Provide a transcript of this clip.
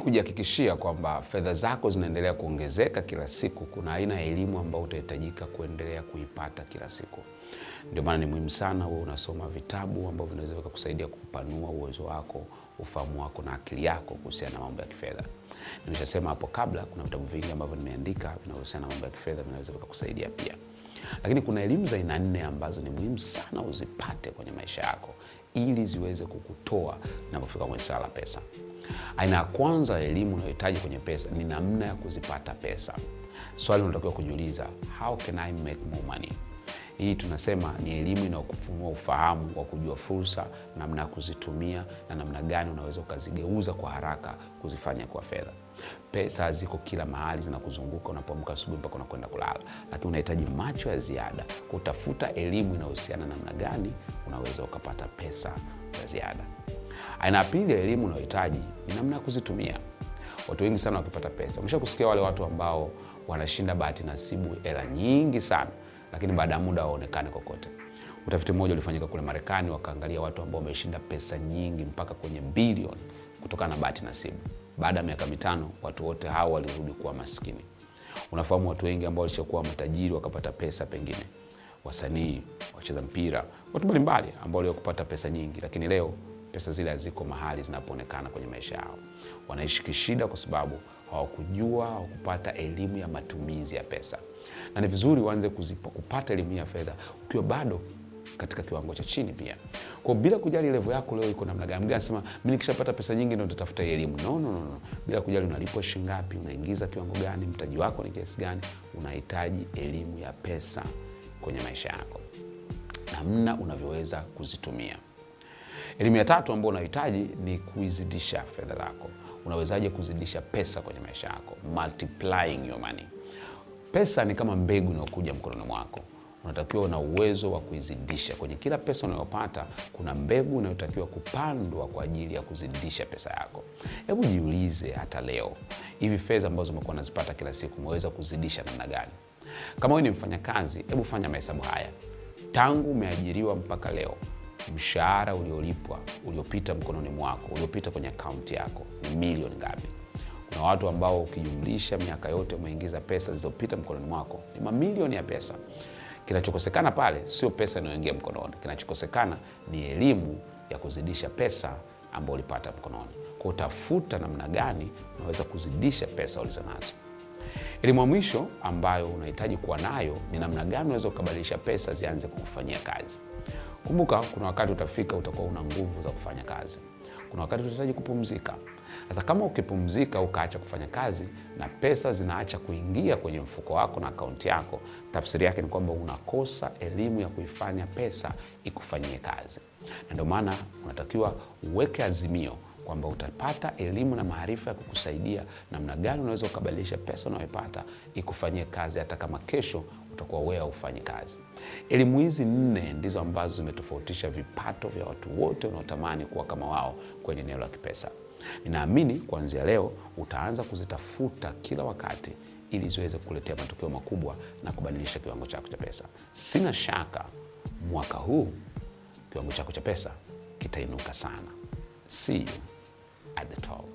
Kujihakikishia kwamba fedha zako zinaendelea kuongezeka kila siku, kuna aina ya elimu ambayo utahitajika kuendelea kuipata kila siku. Ndio maana ni muhimu sana wewe unasoma vitabu ambavyo vinaweza kukusaidia kupanua uwezo wako, ufahamu wako na akili yako kuhusiana na mambo ya kifedha. Nimeshasema hapo kabla, kuna vitabu vingi ambavyo nimeandika vinahusiana na mambo ya kifedha, vinaweza kukusaidia pia. Lakini kuna elimu za aina 4 ambazo ni muhimu sana uzipate kwenye maisha yako ili ziweze kukutoa unapofika kwenye swala la pesa. Aina ya kwanza ya elimu unayohitaji kwenye pesa ni namna ya kuzipata pesa. Swali unatakiwa kujiuliza, how can I make more money? Hii tunasema ni elimu inayokufunua ufahamu wa kujua fursa, namna ya kuzitumia na namna gani unaweza ukazigeuza kwa haraka kuzifanya kwa fedha. Pesa ziko kila mahali, zinakuzunguka unapoamka asubuhi mpaka unakwenda kulala, lakini unahitaji macho ya ziada kutafuta elimu inayohusiana na namna gani unaweza ukapata pesa ya ziada. Aina ya pili ya elimu unayohitaji ni namna ya kuzitumia. Watu wengi sana wakipata pesa, umeshakusikia wale watu ambao wanashinda bahati nasibu hela nyingi sana, lakini baada ya muda hawaonekani kokote. Utafiti mmoja ulifanyika kule Marekani, wakaangalia watu ambao wameshinda pesa nyingi mpaka kwenye bilioni kutokana na bahati nasibu. Baada ya miaka 5 watu wote hao walirudi kuwa maskini. Unafahamu watu wengi ambao walishakuwa matajiri wakapata pesa, pengine wasanii, wacheza mpira, watu mbalimbali ambao walikupata pesa nyingi, lakini leo pesa zile haziko mahali zinapoonekana kwenye maisha yao. Wanaishi kishida kwa sababu hawakujua au kupata elimu ya matumizi ya pesa. Na ni vizuri uanze kupata elimu ya fedha ukiwa bado katika kiwango cha chini pia. Kwa bila kujali level yako leo iko namna gani. Mgeni anasema mimi nikishapata pesa nyingi ndio nitatafuta elimu. No. Bila kujali unalipwa shilingi ngapi, unaingiza kiwango gani, mtaji wako ni kiasi gani, unahitaji elimu ya pesa kwenye maisha yako. Namna unavyoweza kuzitumia. Elimu ya tatu ambayo unahitaji ni kuizidisha fedha zako. Unawezaje kuzidisha pesa kwenye maisha yako? Multiplying your money. Pesa ni kama mbegu inayokuja mkononi mwako. Unatakiwa una uwezo wa kuizidisha. Kwenye kila pesa unayopata, kuna mbegu inayotakiwa kupandwa kwa ajili ya kuzidisha pesa yako. Hebu jiulize hata leo, hivi fedha ambazo umekuwa unazipata kila siku umeweza kuzidisha namna gani? Kama wewe ni mfanyakazi, hebu fanya mahesabu haya. Tangu umeajiriwa mpaka leo, mshahara uliolipwa, uliopita mkononi mwako, uliopita kwenye akaunti yako ni milioni ngapi? Kuna watu ambao ukijumlisha miaka yote umeingiza pesa zilizopita mkononi mwako ni mamilioni ya pesa. Kinachokosekana pale sio pesa inayoingia mkononi. Kinachokosekana ni elimu ya kuzidisha pesa ambayo ulipata mkononi. Kwa utafuta namna gani unaweza kuzidisha pesa ulizonazo. Elimu ya mwisho ambayo unahitaji kuwa nayo ni namna gani unaweza kubadilisha pesa zianze kukufanyia kazi. Kumbuka kuna wakati utafika utakuwa una nguvu za kufanya kazi. Kuna wakati utahitaji kupumzika. Sasa kama ukipumzika ukaacha kufanya kazi na pesa zinaacha kuingia kwenye mfuko wako na akaunti yako, tafsiri yake ni kwamba unakosa elimu ya kuifanya pesa ikufanyie kazi. Na ndio maana unatakiwa uweke azimio kwamba utapata elimu na maarifa ya kukusaidia namna gani unaweza kubadilisha pesa unayopata ikufanyie kazi hata kama kesho utakuwa wewe haufanyi kazi. Elimu hizi 4 ndizo ambazo zimetofautisha vipato vya watu wote wanaotamani kuwa kama wao kwenye eneo la kipesa. Ninaamini kuanzia leo utaanza kuzitafuta kila wakati ili ziweze kukuletea matokeo makubwa na kubadilisha kiwango chako cha pesa. Sina shaka mwaka huu kiwango chako cha pesa kitainuka sana. See you at the top.